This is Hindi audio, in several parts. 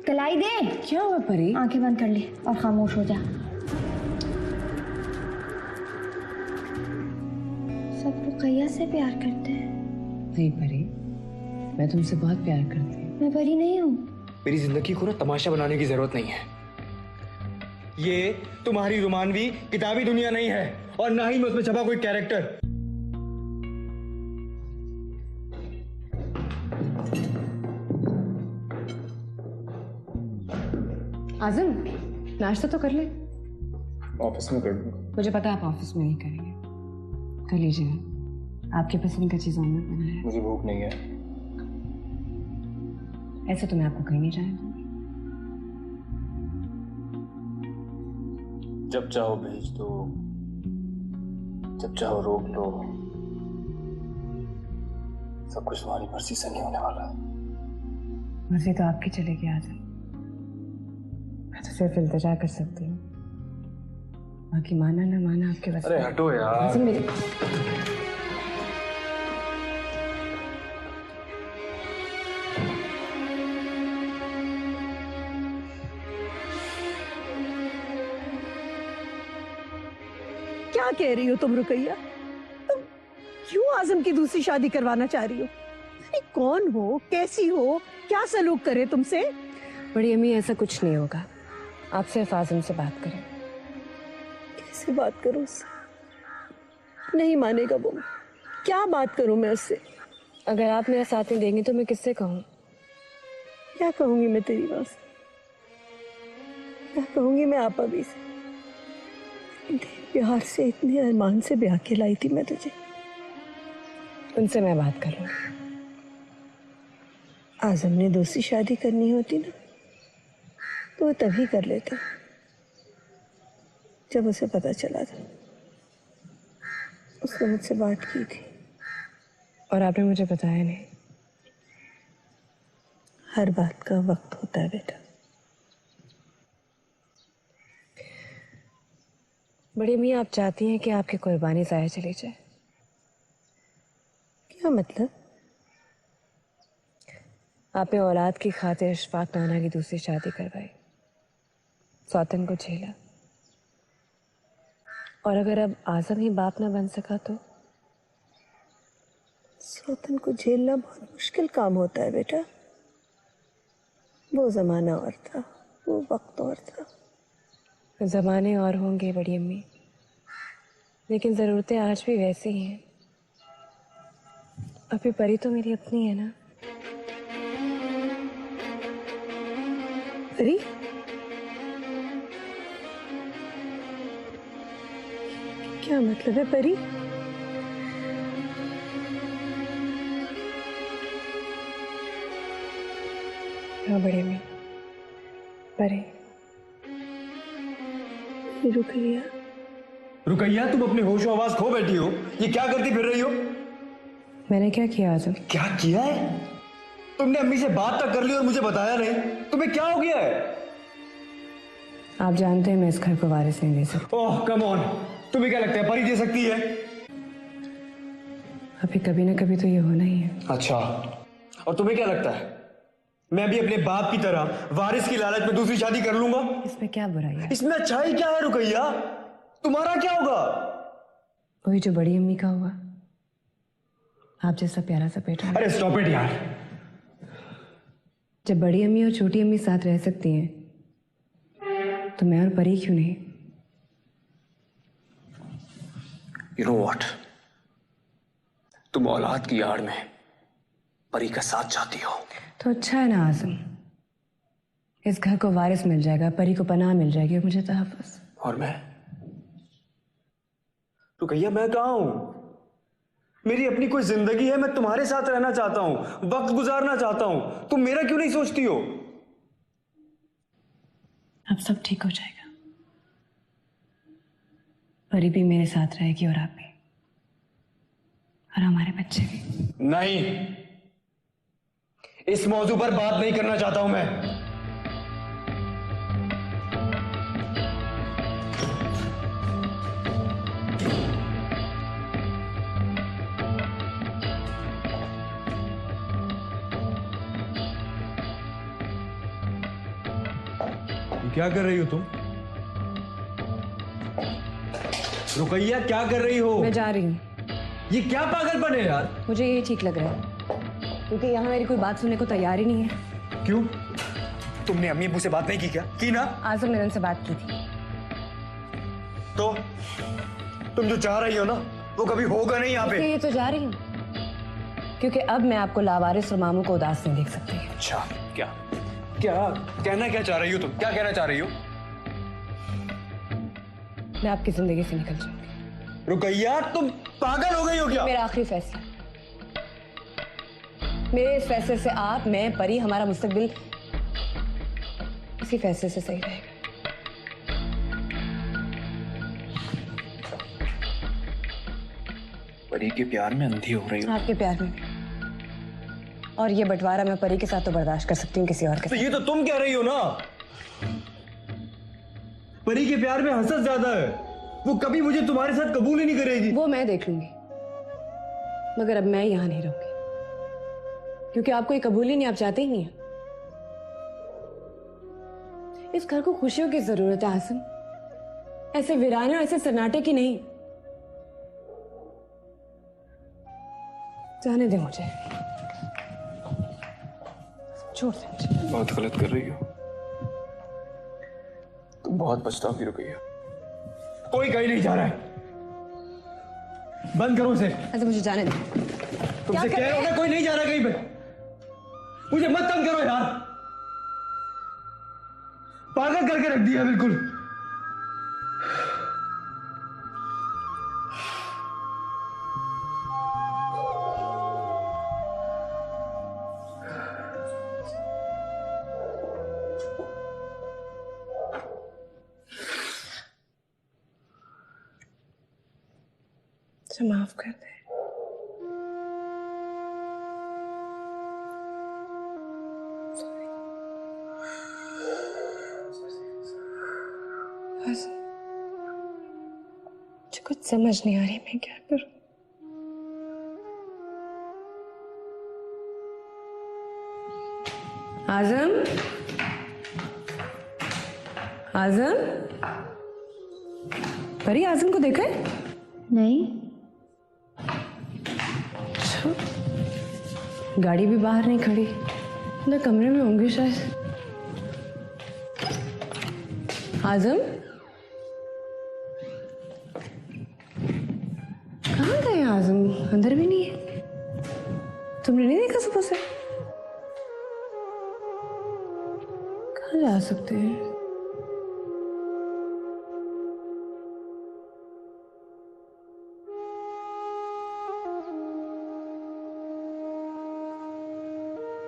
कलाई दे। क्या हुआ परी? आंखें बंद कर ले और खामोश हो जा। सब रुकैया से प्यार करते हैं। नहीं परी, मैं तुमसे बहुत प्यार करती हूँ। मैं परी नहीं हूँ। मेरी जिंदगी को ना तमाशा बनाने की जरूरत नहीं है। ये तुम्हारी रोमानवी किताबी दुनिया नहीं है और ना ही मैं उसमें छपा कोई कैरेक्टर। आजम, नाश्ता तो कर ले। ऑफिस में कर दूंगा। मुझे पता है आप ऑफिस में नहीं करेंगे, कर लीजिए। आपके पसंद का चीज ऑमलेट बना है। मुझे भूख नहीं है। ऐसे तो मैं आपको कहीं नहीं जाने दूंगी। जब चाहो भेज दो, जब चाहो रोक लो, सब कुछ तुम्हारी मर्जी से नहीं होने वाला। मर्जी तो आपकी चलेगी आजम, मैं तो सिर्फ इंतजार कर सकती हूँ। बाकी माना ना माना आपके बस। अरे हटो यार। आजम मेरी क्या कह रही हो तुम रुकैया? तुम क्यों आजम की दूसरी शादी करवाना चाह रही हो? अरे कौन हो, कैसी हो, क्या सलूक करे तुमसे? बड़ी अम्मी, ऐसा कुछ नहीं होगा। आप सिर्फ आजम से बात करें। कैसे बात करूं उससे? नहीं मानेगा वो। क्या बात करूं मैं उससे? अगर आप मेरा साथ नहीं देंगे तो मैं किससे कहूँ? क्या कहूंगी मैं तेरी माँ से? क्या कहूंगी मैं आपा भी से? इतने प्यार से, इतने अरमान से ब्याह के लाई थी मैं तुझे। उनसे मैं बात कर लूँ। आजम ने दूसरी शादी करनी होती ना तो वो तभी कर लेता जब उसे पता चला था। उसने मुझसे बात की थी। और आपने मुझे बताया नहीं। हर बात का वक्त होता है बेटा। बड़ी अम्मी, आप चाहती हैं कि आपकी कुर्बानी ज़ाया चली जाए? क्या मतलब? आपने औलाद की खातिर इशफाक नाना की दूसरी शादी करवाई, सौतन को झेला, और अगर अब आजम ही बाप ना बन सका तो? सौतन को झेलना बहुत मुश्किल काम होता है बेटा। वो जमाना और था, वो वक्त और था। ज़माने और होंगे बड़ी अम्मी, लेकिन ज़रूरतें आज भी वैसी ही हैं। अभी परी तो मेरी अपनी है ना। परी? क्या मतलब है परी? हाँ बड़ी अम्मी, परी। रुकैया, रुकैया, तुम अपने होश आवाज खो बैठी हो। ये क्या करती फिर रही हो? मैंने क्या किया आजम? क्या किया है? तुमने अम्मी से बात तक कर ली और मुझे बताया नहीं। तुम्हें क्या हो गया है? आप जानते हैं मैं इस घर को वारिस नहीं दे सकती। ओह कम ऑन, तुम्हें क्या लगता है परी दे सकती है? अभी कभी ना कभी तो ये होना ही है। अच्छा, और तुम्हें क्या लगता है मैं भी अपने बाप की तरह वारिस की लालच में दूसरी शादी कर लूंगा? इसमें क्या बुराई है? इसमें अच्छाई क्या है रुकैया? तुम्हारा क्या होगा? वही जो बड़ी अम्मी का हुआ, आप जैसा प्यारा सा बेटा। अरे स्टॉप इट यार। जब बड़ी अम्मी और छोटी अम्मी साथ रह सकती हैं तो मैं और परी क्यों नहीं? यू नो व्हाट, तुम औलाद की आड़ में परी का साथ चाहती हो। तो अच्छा है ना आजम, इस घर को वारिस मिल जाएगा, परी को पनाह मिल जाएगी, मुझे तहफ़्फ़ुज़। और मैं? रुकैया मैं कहाँ हूं? मेरी अपनी कोई जिंदगी है। मैं तुम्हारे साथ रहना चाहता हूं, वक्त गुजारना चाहता हूं। तुम मेरा क्यों नहीं सोचती हो? अब सब ठीक हो जाएगा। परी भी मेरे साथ रहेगी और आप भी, और हमारे बच्चे भी। नहीं, इस मौजू पर बात नहीं करना चाहता हूं मैं। क्या कर रही हो तुम? रुकैया, क्या कर रही हो? मैं जा रही हूँ। ये क्या पागलपन है यार? मुझे ये ठीक लग रहा है क्योंकि यहाँ मेरी कोई बात सुनने को तैयार ही नहीं है। क्यों? तुमने अम्मी अब्बू से बात नहीं की क्या? की ना? आजम ने उनसे बात की थी। तो तुम जो चाह रही हो ना वो कभी होगा नहीं यहाँ पे। इसलिए तो जा रही हूँ क्योंकि अब मैं आपको लावारिस और मामू को उदास नहीं देख सकती। अच्छा, क्या क्या कहना क्या चाह रही हो तुम? क्या कहना चाह रही हो? मैं आपकी जिंदगी से निकल जाऊंगी। रुकैया, तुम पागल हो गई हो क्या? मेरा आखिरी फैसला। मेरे इस फैसले से आप, मैं, परी, हमारा मुस्तकबिल इसी फैसले से सही रहेगा। परी के प्यार में अंधी हो रही हो। आपके प्यार में भी। और ये बंटवारा मैं परी के साथ तो बर्दाश्त कर सकती हूँ, किसी और के तो साथ। ये तो तुम कह रही हो ना। परी के प्यार में हसरत ज्यादा है। वो कभी मुझे तुम्हारे साथ कबूल ही नहीं करेगी। वो मैं देख लूंगी, मगर अब मैं यहां नहीं रहूंगी क्योंकि आपको ये कबूल ही नहीं, आप चाहते ही नहीं है। इस घर को खुशियों की जरूरत है आसिम, ऐसे वीराने और ऐसे सन्नाटे की नहीं। जाने दे मुझे, छोड़ दे मुझे। बहुत गलत कर रही हो तुम, बहुत पछताओगी रुकैया। कोई कहीं नहीं जा रहा है। बंद करो इसे। ऐसे मुझे जाने दे। तुमसे कह रहा हूं ना, कोई नहीं जा रहा कहीं पे। मुझे मत तंग करो यार। पागल करके रख दिया बिल्कुल। मुझे माफ कर दे। बस मुझे कुछ समझ नहीं आ रही मैं क्या करूं। आजम, आजम, परी आजम को देखा है? नहीं। गाड़ी भी बाहर नहीं खड़ी, ना कमरे में होंगे शायद। आजम, कहाँ गए आजम? अंदर भी नहीं है। तुमने नहीं देखा सुबह से? कहाँ जा सकते हैं?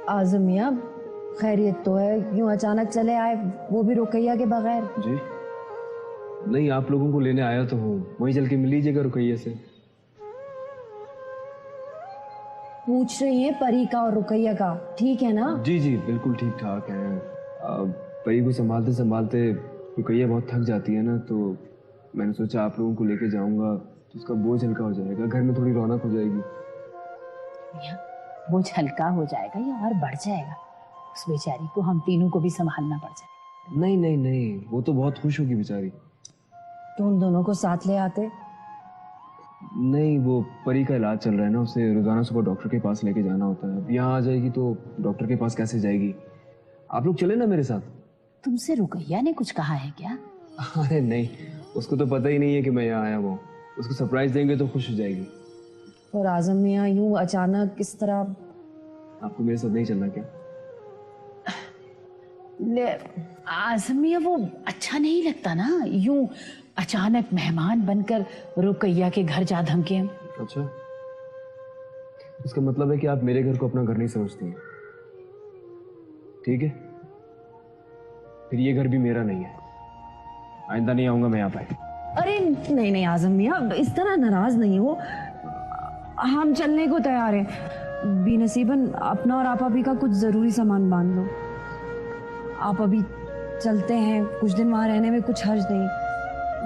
आजम मियाँ, खैरियत तो है? यूं अचानक चले आए, वो भी रुकैया के बगैर? जी नहीं, आप लोगों को लेने आया तो हूँ, वहीं चल के मिल लीजिएगा रुकैया से। पूछ रही हैं परी का और रुकैया का, ठीक है ना? जी जी बिल्कुल ठीक ठाक है। परी को संभालते संभालते रुकैया बहुत थक जाती है ना, तो मैंने सोचा आप लोगों को लेके जाऊंगा तो उसका बोझ हल्का हो जाएगा, घर में थोड़ी रौनक हो जाएगी। बोझ हल्का हो जाएगा या और बढ़ जाएगा? उस बेचारी को हम तीनों को भी संभालना पड़ जाएगा। नहीं नहीं नहीं, वो तो बहुत खुश होगी बेचारी। तो उन दोनों को साथ ले आते। नहीं, वो परी का इलाज चल रहा है ना, उसे रोजाना सुबह डॉक्टर के पास लेके जाना होता है। अब यहाँ आ जाएगी तो डॉक्टर के पास कैसे जाएगी? आप लोग चले ना मेरे साथ। तुमसे रुकैया ने कुछ कहा है क्या? अरे नहीं, उसको तो पता ही नहीं है कि मैं यहाँ आया हूँ। उसको सरप्राइज देंगे तो खुश हो जाएगी। और आजम मियाँ यूं अचानक किस तरह? आपको मेरे साथ नहीं चलना क्या? आजम मियाँ, वो अच्छा नहीं लगता ना, यूं अचानक मेहमान बनकर रुकैया के घर जा धमके हम। अच्छा, इसका मतलब है कि आप मेरे घर को अपना घर नहीं समझती हैं। ठीक है, फिर ये घर भी मेरा नहीं है। आइंदा नहीं आऊंगा मैं यहाँ पे। अरे नहीं नहीं आजम मियाँ, इस तरह नाराज नहीं हो, हम चलने को तैयार हैं। बेनसीबन अपना और आप अभी का कुछ जरूरी सामान बांध लो। आप अभी चलते हैं, कुछ दिन वहां रहने में कुछ हर्ज नहीं,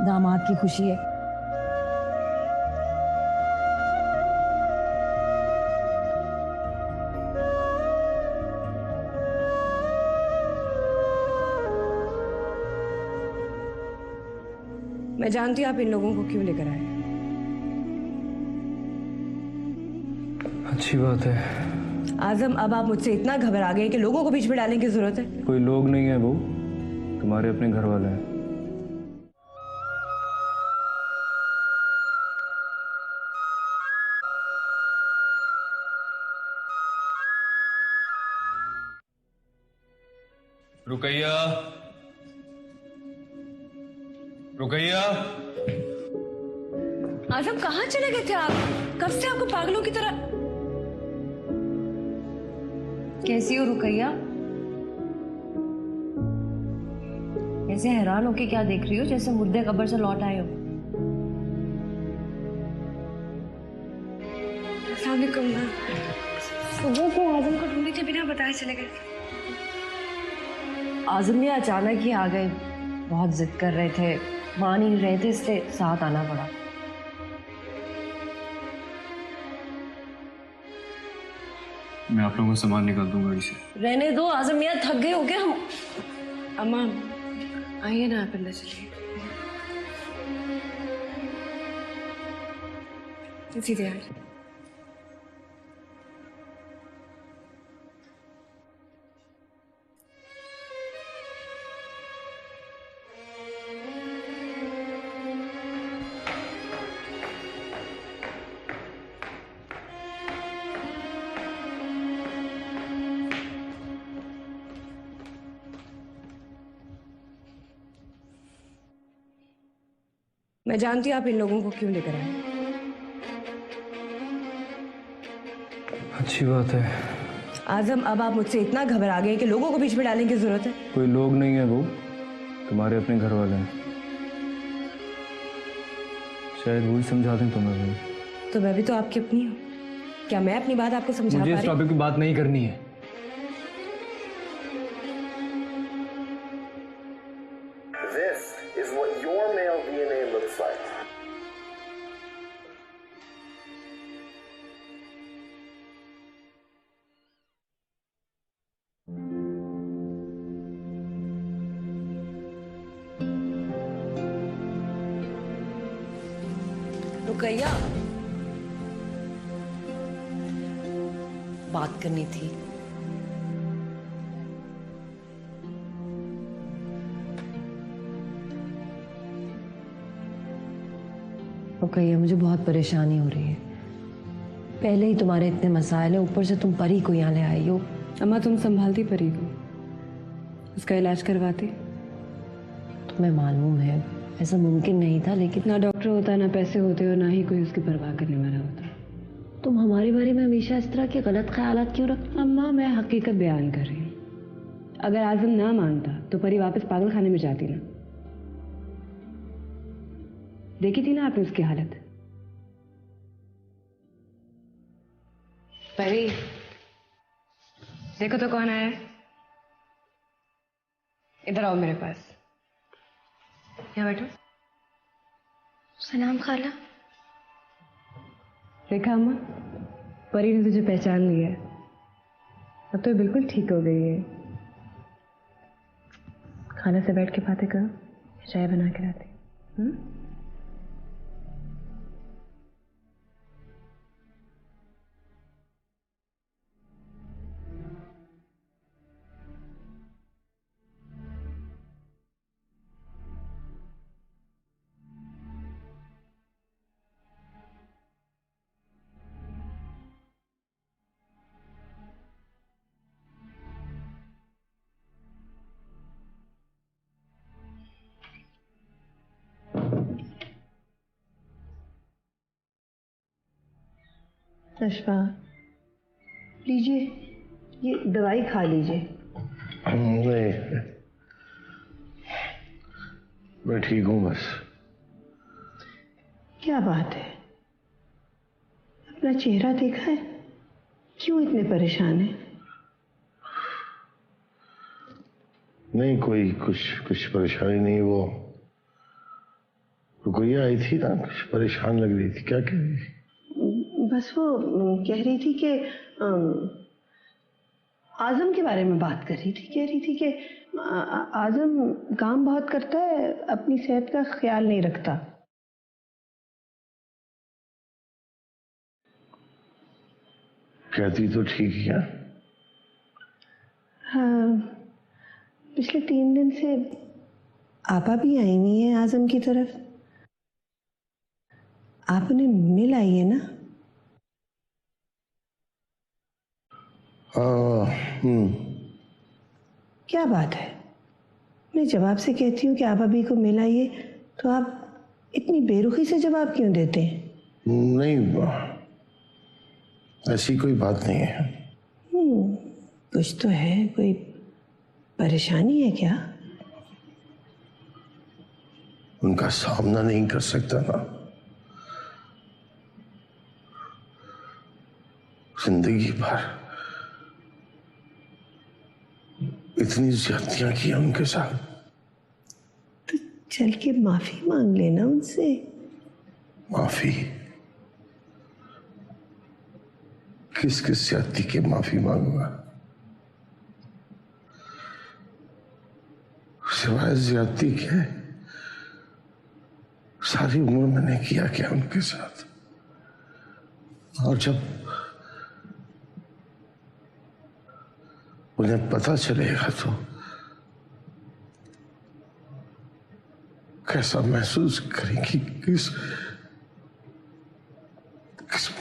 दामाद की खुशी है। मैं जानती हूँ आप इन लोगों को क्यों लेकर आए। अच्छी बात है। आजम, अब आप मुझसे इतना घबरा गए कि लोगों को बीच में डालने की जरूरत है। कोई लोग नहीं है वो, तुम्हारे अपने घर वाले हैं। रुकैया, रुकैया। आजम, कहाँ चले गए थे आप? कब से आपको पागलों की तरह। कैसी हो रुकैया? ऐसे हैरान होके क्या देख रही हो, जैसे मुर्दे कब्र से लौट आए हो। सुबह को आजम को ढूंढने के बिना बताए चले गए। आजम ये अचानक ही आ गए, बहुत जिद कर रहे थे, मान ही नहीं रहे थे, इसलिए साथ आना पड़ा। मैं आप लोगों को सामान निकाल दूंगा गाड़ी से। रहने दो आजम मियां, थक गए हो क्या? हम अम्मा आइए ना, आप अंदर चलिए। सीधे आइए। मैं जानती हूँ आप इन लोगों को क्यों लेकर आए। अच्छी बात है। आजम, अब आप मुझसे इतना घबरा गए कि लोगों को बीच में डालने की जरूरत है। कोई लोग नहीं है वो, तुम्हारे अपने घर वाले हैं। शायद वही समझा दें तुम्हें भाई। तो मैं भी तो आपकी अपनी हूँ, क्या मैं अपनी बात आपको समझा मुझे पा इस रही? टॉपिक पे बात नहीं करनी है। This is what your male DNA looks like. Ruqaiya, बात करनी थी। रुकैया, मुझे बहुत परेशानी हो रही है। पहले ही तुम्हारे इतने मसाइल हैं, ऊपर से तुम परी को यहाँ ले आई हो। अम्मा, तुम संभालती परी को, उसका इलाज करवाती। तुम्हें मालूम है ऐसा मुमकिन नहीं था, लेकिन ना डॉक्टर होता, ना पैसे होते और ना ही कोई उसकी परवाह करने वाला होता। तुम हमारे बारे में हमेशा इस तरह के गलत ख्यालात क्यों रखती? अम्मा, मैं हकीकत बयान कर रही हूँ। अगर आजम ना मानता तो परी वापस पागल खाने में जाती ना। देखी थी ना आपने उसकी हालत। परी, देखो तो कौन आया है। इधर आओ मेरे पास। यहाँ बैठो। सलाम खाला। देखा अम्मा, परी ने तुझे पहचान लिया है। अब तो बिल्कुल ठीक हो गई है। खाना से बैठ के बातें करो, चाय बना के लाती। नशवा, लीजिए, ये दवाई खा लीजिए। नहीं, मैं ठीक हूँ बस। क्या बात है, अपना चेहरा देखा है? क्यों इतने परेशान हैं? नहीं, कोई कुछ परेशानी नहीं। वो रुकैया आई थी ना, कुछ परेशान लग रही थी। क्या कह रही थी? बस वो कह रही थी कि आजम के बारे में बात कर रही थी, कह रही थी कि आजम काम बहुत करता है, अपनी सेहत का ख्याल नहीं रखता। कहती तो ठीक है। हाँ, पिछले 3 दिन से आपा भी आई नहीं है आजम की तरफ। आप उन्हें मिल आई है ना? क्या बात है? मैं जवाब से कहती हूँ कि आप अभी को मिल आइए तो आप इतनी बेरुखी से जवाब क्यों देते हैं? नहीं, ऐसी कोई बात नहीं है। कुछ तो है, कोई परेशानी है क्या? उनका सामना नहीं कर सकता ना। जिंदगी भर इतनी ज्यादतियां की उनके साथ। तो चल के माफी मांग लेना उनसे। माफी? किस किस ज्यादती की माफी मांगूंगा? सिवाय ज्यादती के सारी उम्र मैंने किया क्या उनके साथ? और जब उन्हें पता चलेगा तो कैसा महसूस करेंगी? किस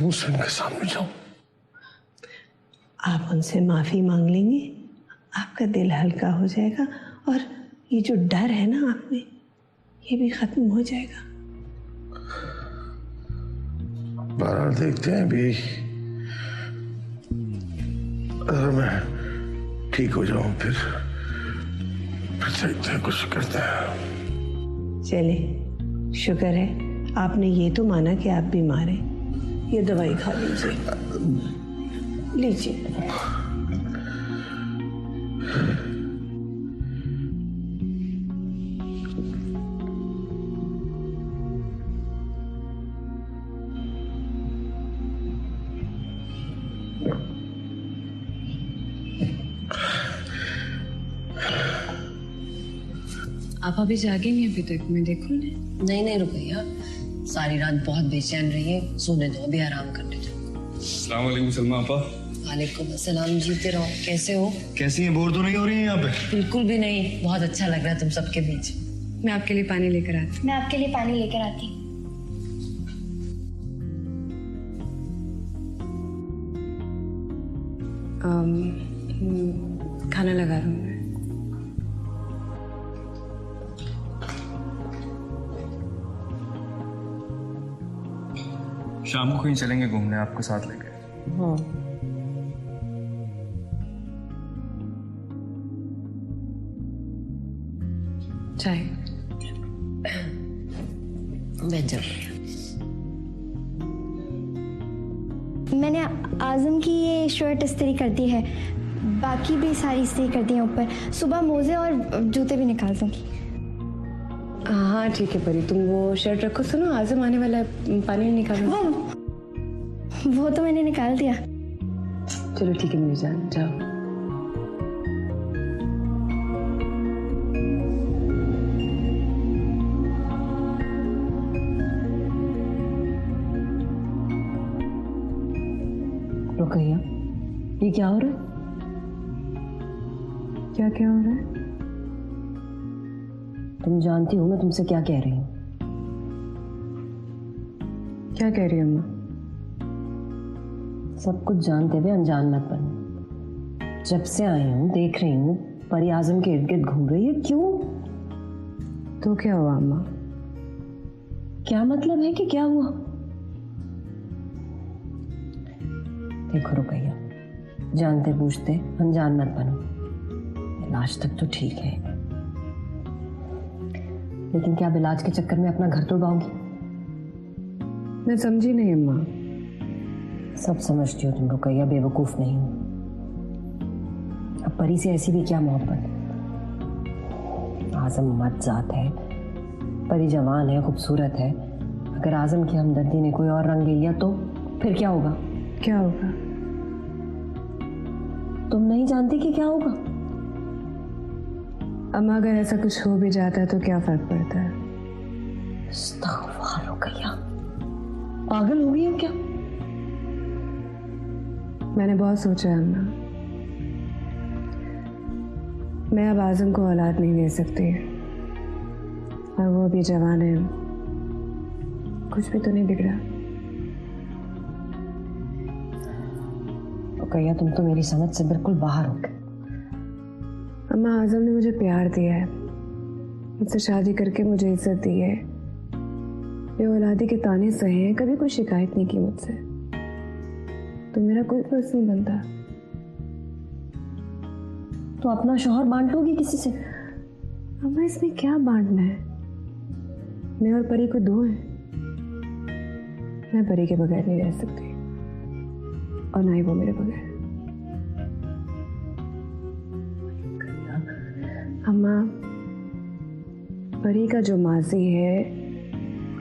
मुंह से उनके सामने जाऊं? आप उनसे माफी मांग लेंगे, आपका दिल हल्का हो जाएगा और ये जो डर है ना आप में, ये भी खत्म हो जाएगा। बहरहाल देखते हैं भी, अगर मैं ठीक हो जाऊं फिर देखते हैं, कुछ करते हैं। चले, शुक्र है आपने ये तो माना कि आप बीमार हैं। ये दवाई खा लीजिए, लीजिए। आप अभी जागे नहीं अभी तक? मैं देखूं ना? नहीं नहीं रुकैया, सारी रात बहुत बेचैन रही है, सोने दो, अभी आराम करने दो। अस्सलाम वालेकुम सलमा आपा। वालेकुम अस्सलाम, जीते रहो। कैसे हो? कैसी हैं? बोर तो नहीं हो रही हैं यहाँ पे? बिल्कुल भी नहीं, बहुत अच्छा लग रहा है तुम सबके बीच। मैं आपके लिए पानी लेकर आती। मैं आपके लिए पानी लेकर आती। खाना लगा दूँ मैं। शाम को कहीं चलेंगे घूमने, आपको साथ लेके। हाँ चाय। बैठ जाओ। मैंने आजम की ये शर्ट इस्त्री कर दी है, बाकी भी सारी इस्त्री कर दी है ऊपर। सुबह मोजे और जूते भी निकाल दूंगी। हाँ ठीक है परी, तुम वो शर्ट रखो। सुनो, आजम आने वाला है, पानी निकालो। वो तो मैंने निकाल दिया। चलो ठीक है मेरी जान, जाओ। रुकैया, ये क्या हो रहा है? क्या क्या हो रहा है? तुम जानती हो मैं तुमसे क्या कह रही हूँ? क्या कह रही हो अम्मा? सब कुछ जानते हुए अनजान मत बनो। जब से आई हूँ देख रही हूँ परी आजम के इर्द गिर्द घूम रही है, क्यों? तो क्या हुआ अम्मा? क्या मतलब है कि क्या हुआ? देखो रुकैया, जानते बूझते अनजान मत बनो। इलाज तक तो ठीक है, लेकिन क्या इलाज के चक्कर में अपना घर तोड़वाओगी? मैं समझी नहीं अम्मा। सब समझती हो तुम रुकैया, बेवकूफ नहीं हो। अब परी से ऐसी भी क्या मोहब्बत? आजम मर्द जात है, परी जवान है, खूबसूरत है। अगर आजम की हमदर्दी ने कोई और रंग ले लिया तो फिर क्या होगा? क्या होगा? तुम नहीं जानती कि क्या होगा? अम्मा अगर ऐसा कुछ हो भी जाता है तो क्या फर्क पड़ता है? अस्तगफुरुल्लाह रुकैया, पागल हो गई हो क्या? मैंने बहुत सोचा है अम्मा, मैं अब आजम को औलाद नहीं दे सकती और वो भी जवान है, कुछ भी तो नहीं बिगड़ा। रुकैया, तुम तो मेरी समझ से बिल्कुल बाहर हो गए। अम्मा, आजम ने मुझे प्यार दिया है, मुझसे शादी करके मुझे इज्जत दी है, ये औलादी के ताने सहे हैं, कभी कोई शिकायत नहीं की मुझसे, तो मेरा कोई फर्ज नहीं बनता। तो अपना शौहर बांटोगी किसी से? अम्मा, इसमें क्या बांटना है? मैं और परी को दो हैं, मैं परी के बगैर नहीं रह सकती और ना ही वो मेरे बगैर। अम्मा, परी का जो माजी है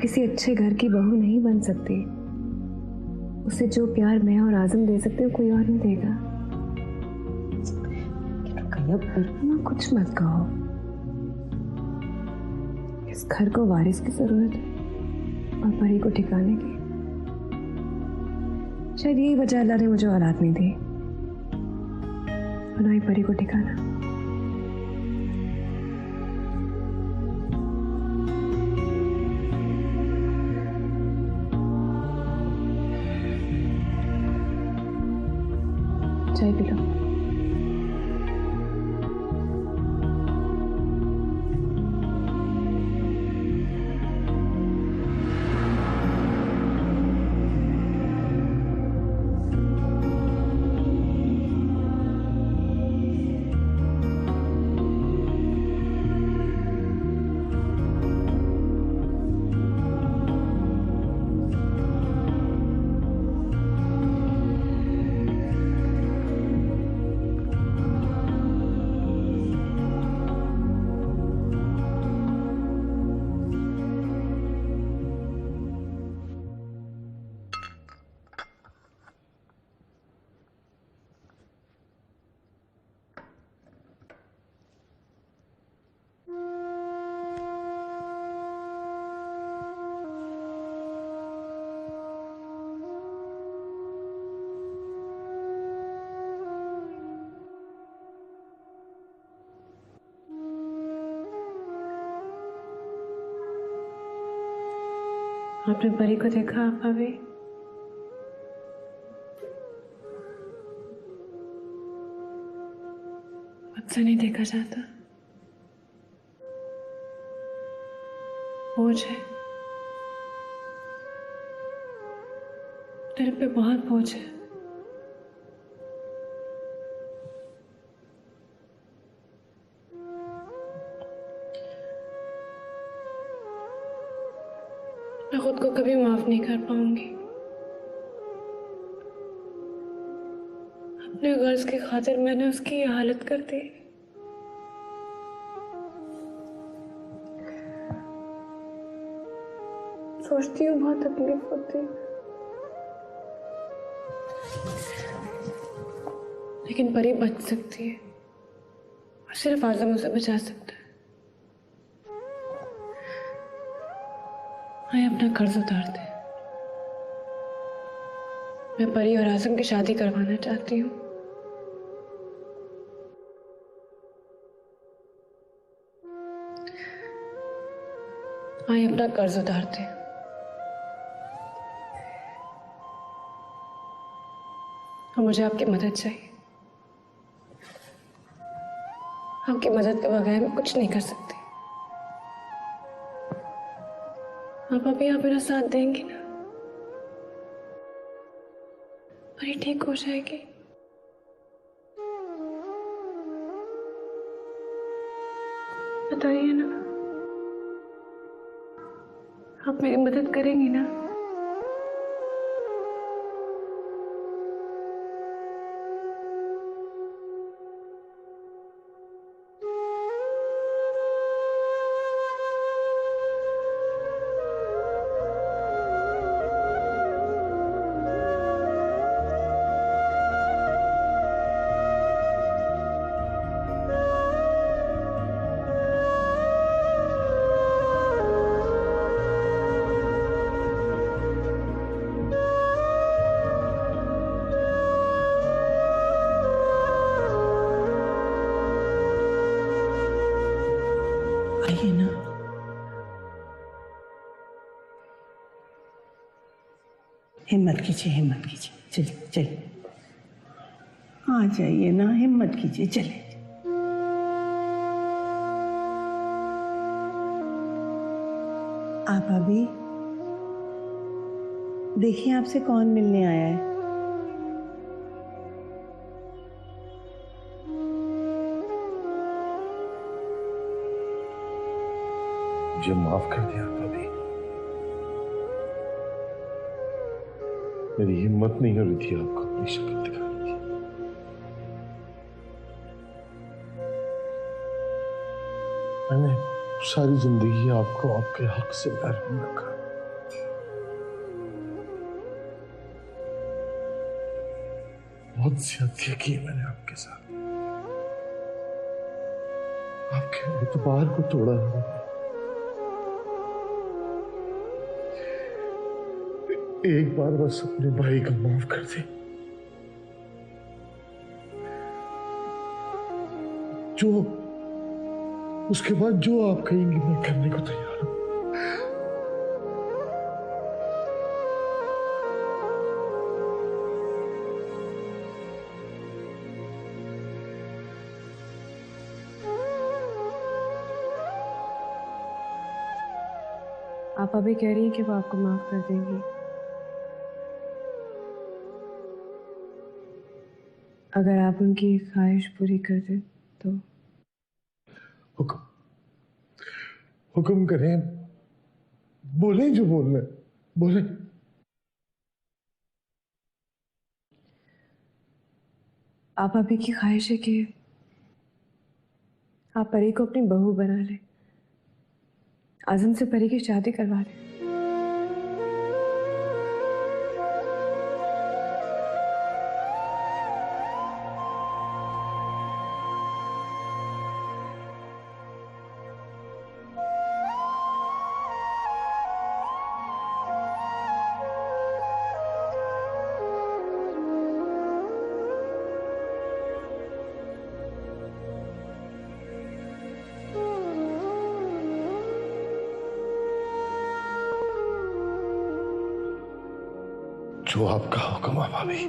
किसी अच्छे घर की बहू नहीं बन सकती, उसे जो प्यार मैं और आजम दे सकते हो कोई और नहीं देगा। अम्मा, कुछ मत कहो, इस घर को वारिस की जरूरत है और परी को ठिकाने की। शायद यही वजह अल्लाह ने मुझे औलाद नहीं दी और ना ही परी को ठिकाना। चाय पी लो। आपने परी को देखा आपा भी? मुझसे नहीं देखा जाता, बोझ है दिल पे, बहुत बोझ है। मैं खुद को कभी माफ नहीं कर पाऊंगी। अपने गर्ज की खातिर मैंने उसकी ये हालत कर दी। सोचती हूँ बहुत तकलीफ होती है, लेकिन परी बच सकती है और सिर्फ आजम उसे बचा सकता है। आइए अपना कर्ज उतार दे। मैं परी और आजम की शादी करवाना चाहती हूँ। आइए अपना कर्ज उतार दे। और मुझे आपकी मदद चाहिए। आपकी मदद के बगैर मैं कुछ नहीं कर सकती। आप अभी आप मेरा साथ देंगी ना? परी ठीक हो जाएगी। बताइए ना, आप मेरी मदद करेंगी ना? आइए ना। हिम्मत कीजिए, हिम्मत कीजिए, चलिए चलिए, आ जाइए ना, हिम्मत कीजिए, चलिए। आप अभी देखिए आपसे कौन मिलने आया है। मुझे माफ कर दिया भाभी। मेरी हिम्मत नहीं हो रही थी आपको अपनी शक्ल दिखाने की। मैंने सारी जिंदगी आपको आपके हक से महरूम रखा। बहुत ज्यादती की है मैंने आपके साथ, आपके एतबार को तोड़ा है मैंने। एक बार बस अपने भाई को माफ कर दे। जो उसके बाद जो आप कहेंगे मैं करने को तैयार हूं। आप अभी कह रही हैं कि वो आपको माफ कर देंगी। अगर आप उनकी ख्वाहिश पूरी कर दें तो। हुक्म हुक्म करें, बोले जो बोलना है, बोले। आप अभी की ख्वाहिश है कि आप परी को अपनी बहू बना लें, आजम से परी की शादी करवा दें। जो आपका हुक्म है भाभी।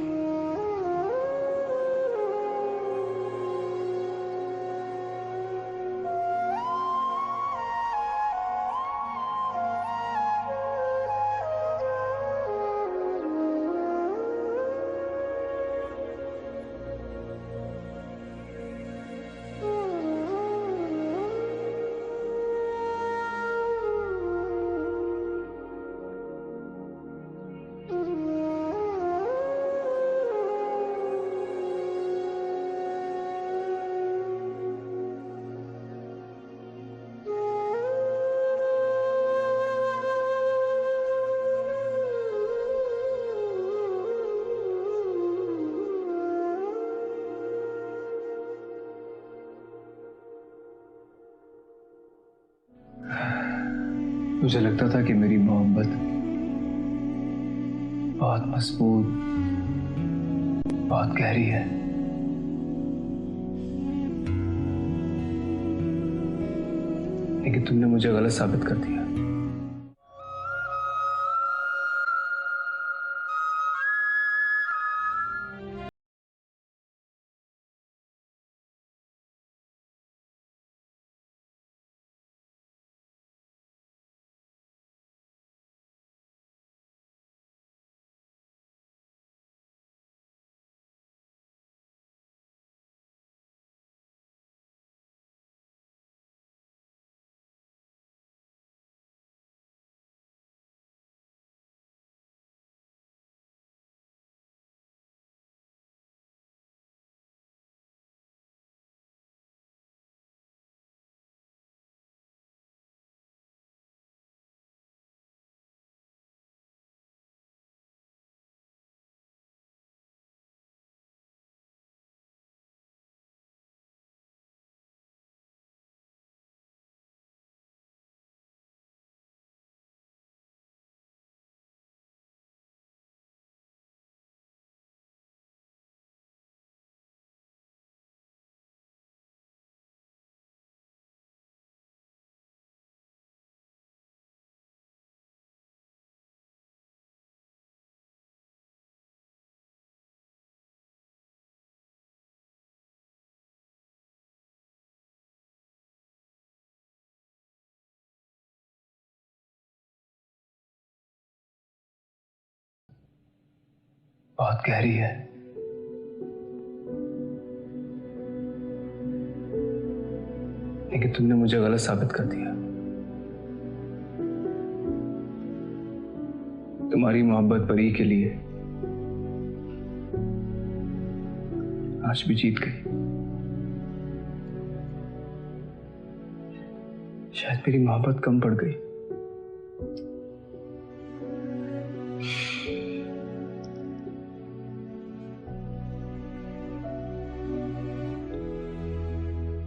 मुझे लगता था कि मेरी मोहब्बत बहुत मजबूत, बहुत गहरी है, लेकिन तुमने मुझे गलत साबित कर दिया। बहुत गहरी है। लेकिन तुमने मुझे गलत साबित कर दिया। तुम्हारी मोहब्बत परी के लिए आज भी जीत गई। शायद मेरी मोहब्बत कम पड़ गई।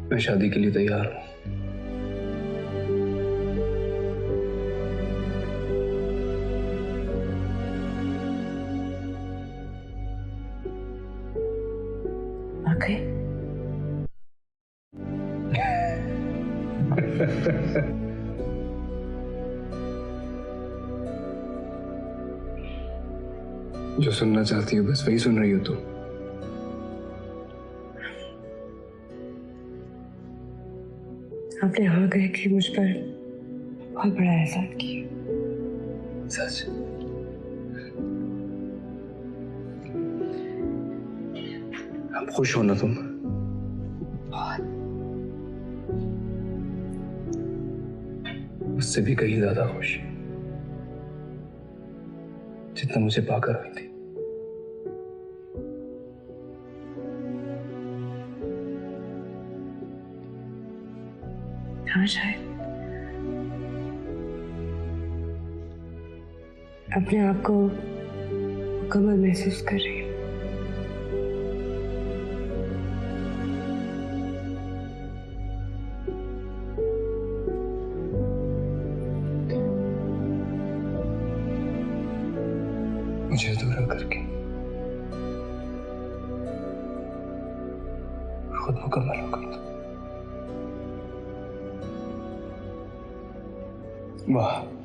मैं शादी के लिए तैयार हूं। आके जो सुनना चाहती हो बस वही सुन रही हो तुम। आपने हाँ कह के मुझ पर बहुत बड़ा एहसान किया। सच। अब खुश हो ना तुम? बहुत। उससे भी कहीं ज्यादा खुश जितना मुझे पाकर हुई थी। हाँ शायद अपने आप को मुकम्मल महसूस कर रही हूँ। मुझे अधूरा करके खुद मुकम्मल हो गई। वाह।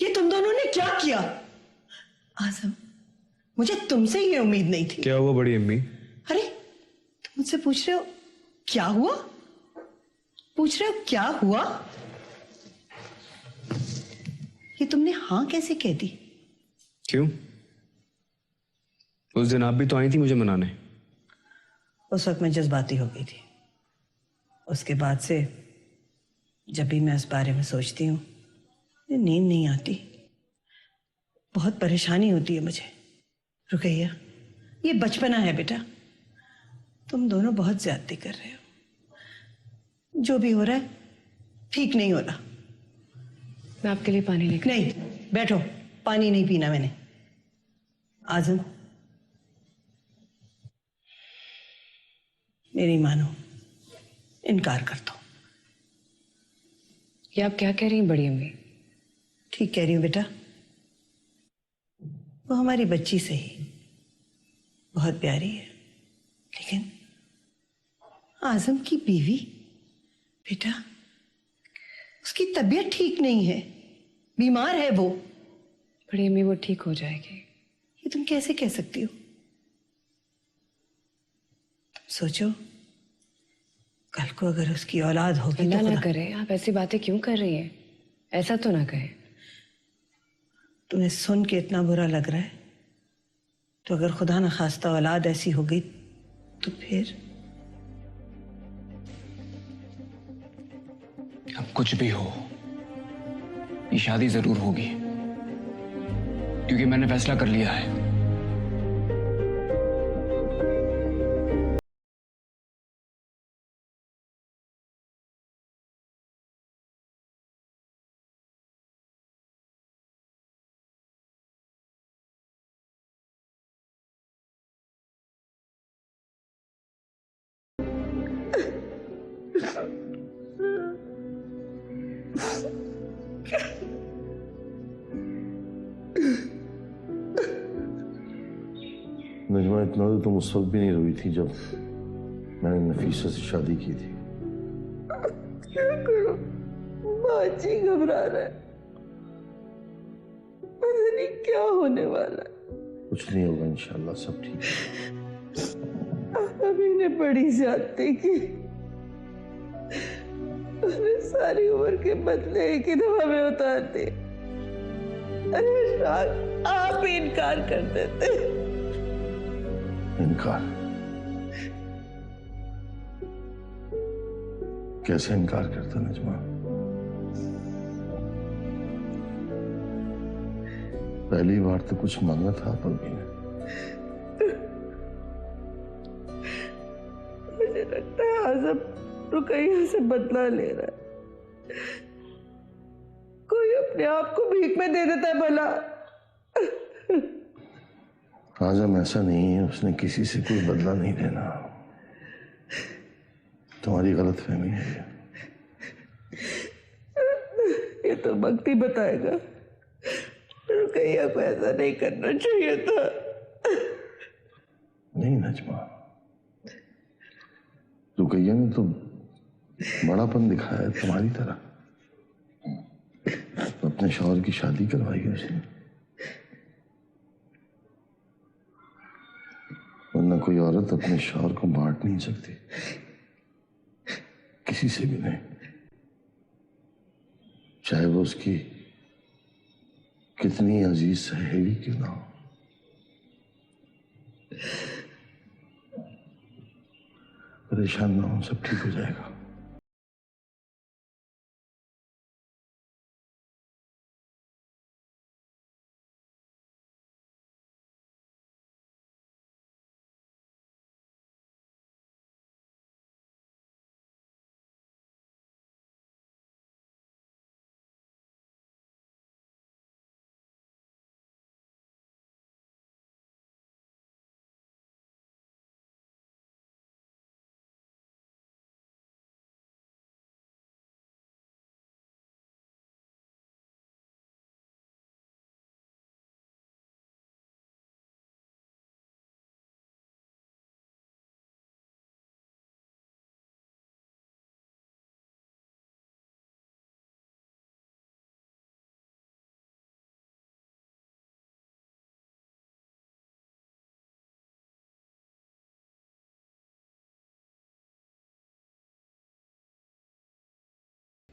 ये तुम दोनों ने क्या किया? आजम, मुझे तुमसे ये उम्मीद नहीं थी। क्या हुआ बड़ी अम्मी? अरे तुम मुझसे पूछ रहे हो क्या हुआ? पूछ रहे हो क्या हुआ? ये तुमने हाँ कैसे कह दी? क्यों? उस दिन आप भी तो आई थी मुझे मनाने। उस वक्त मैं जज्बाती हो गई थी। उसके बाद से जब भी मैं इस बारे में सोचती हूँ मुझे नींद नहीं आती, बहुत परेशानी होती है मुझे। रुकैया, ये बचपना है बेटा, तुम दोनों बहुत ज्यादती कर रहे हो। जो भी हो रहा है ठीक नहीं हो रहा। मैं आपके लिए पानी लेकर। नहीं, बैठो, पानी नहीं पीना मैंने। आजम, मेरी मानो, इनकार कर दो। ये आप क्या कह रही हैं बड़ी अम्मी? ठीक कह रही हूँ बेटा, वो हमारी बच्ची से ही बहुत प्यारी है, लेकिन आजम की बीवी बेटा, उसकी तबीयत ठीक नहीं है, बीमार है वो। बड़ी अम्मी वो ठीक हो जाएगी। ये तुम कैसे कह सकती हो? तुम सोचो, कल को अगर उसकी औलाद होगी अल्लाह तो ना खुदा- करे, आप ऐसी बातें क्यों कर रही हैं? ऐसा तो ना कहे। तुम्हें सुन के इतना बुरा लग रहा है, तो अगर खुदा न खास्ता औलाद ऐसी हो गई तो फिर? अब कुछ भी हो, ये शादी जरूर होगी, क्योंकि मैंने फैसला कर लिया है। नजमा, इतना तो तुम उस वक्त भी नहीं रोई थी जब मैंने नफीसा से शादी की थी। क्या करूं, बाजी घबरा रहा है, पता नहीं क्या होने वाला है। कुछ नहीं होगा इंशाल्लाह, सब ठीक है। अभी ने बड़ी ज्यादती की, उसने सारी उम्र के बदले एक ही दफा में उतार दिए। अरे शायद आप ही इनकार कर देते। इनकार? कैसे इनकार करता नजमा? पहली बार तो कुछ मांगा था पल्लवी ने। मुझे लगता है आजम रुकैया से बदला ले रहा है। कोई अपने आप को भीख में दे देता है भला। आजम ऐसा नहीं है, उसने किसी से कोई बदला नहीं लेना। तुम्हारी गलत फहमी है। ये तो वक्त ही बताएगा। रुकैया को ऐसा नहीं करना चाहिए था। नहीं नजमा, रुकैया ने तो बड़ापन दिखाया है तुम्हारी तरह। अपने शौहर की शादी करवाई है उसने, वरना कोई औरत अपने शौहर को बांट नहीं सकती, किसी से भी नहीं, चाहे वो उसकी कितनी अजीज सहेली क्यों ना हो। परेशान ना हो, सब ठीक हो जाएगा।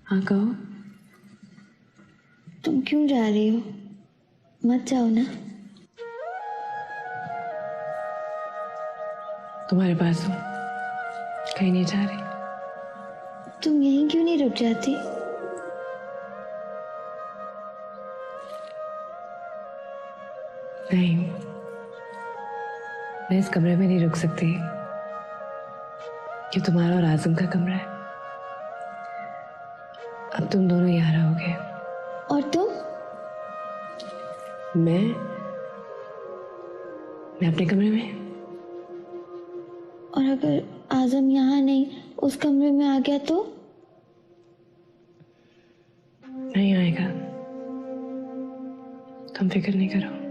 हाँ कहो। तुम क्यों जा रही हो? मत जाओ ना। तुम्हारे पास हूँ, कहीं नहीं जा रही। तुम यहीं क्यों नहीं रुक जाती? नहीं, मैं इस कमरे में नहीं रुक सकती। ये तुम्हारा और आजम का कमरा है। अब तुम दोनों यहाँ रहोगे। और तुम? मैं अपने कमरे में। और अगर आजम यहाँ नहीं, उस कमरे में आ गया तो? नहीं आएगा, तुम फिक्र नहीं करो।